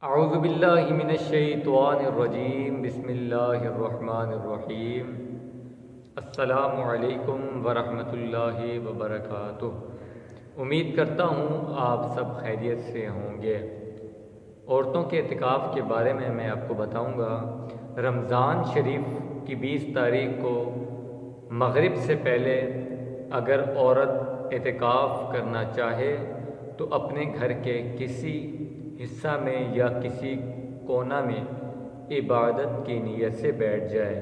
اعوذ باللہ من الشیطان الرجیم بسم اللہ الرحمن الرحیم السلام علیکم ورحمۃ اللہ وبرکاتہ۔ امید کرتا ہوں آپ سب خیریت سے ہوں گے۔ عورتوں کے اعتکاف کے بارے میں آپ کو بتاؤں گا۔ رمضان شریف کی 20 تاریخ کو مغرب سے پہلے اگر عورت اعتکاف کرنا چاہے تو اپنے گھر کے کسی حصہ میں یا کسی کونا میں عبادت کی نیت سے بیٹھ جائے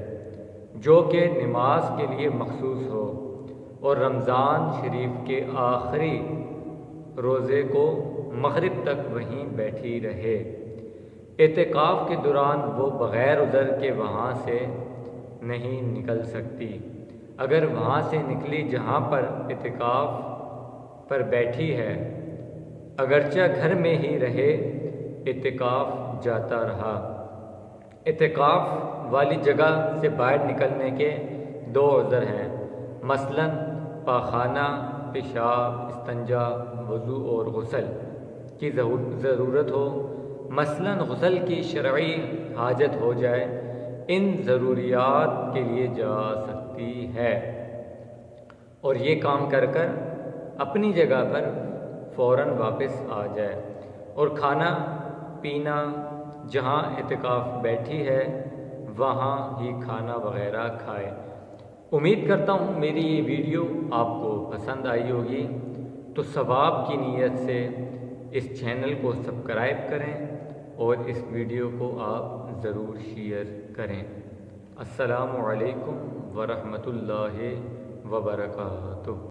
جو کہ نماز کے لیے مخصوص ہو، اور رمضان شریف کے آخری روزے کو مغرب تک وہیں بیٹھی رہے۔ اعتکاف کے دوران وہ بغیر عذر کے وہاں سے نہیں نکل سکتی۔ اگر وہاں سے نکلی جہاں پر اعتکاف پر بیٹھی ہے، اگرچہ گھر میں ہی رہے، اعتکاف جاتا رہا۔ اعتکاف والی جگہ سے باہر نکلنے کے 2 عذر ہیں، مثلاً پاخانہ، پیشاب، استنجا، وضو اور غسل کی ضرورت ہو، مثلاً غسل کی شرعی حاجت ہو جائے، ان ضروریات کے لیے جا سکتی ہے، اور یہ کام کر اپنی جگہ پر فوراً واپس آ جائے، اور کھانا پینا جہاں اعتکاف بیٹھی ہے وہاں ہی کھانا وغیرہ کھائے۔ امید کرتا ہوں میری یہ ویڈیو آپ کو پسند آئی ہوگی، تو ثواب کی نیت سے اس چینل کو سبسکرائب کریں اور اس ویڈیو کو آپ ضرور شیئر کریں۔ السلام علیکم ورحمۃ اللہ وبرکاتہ۔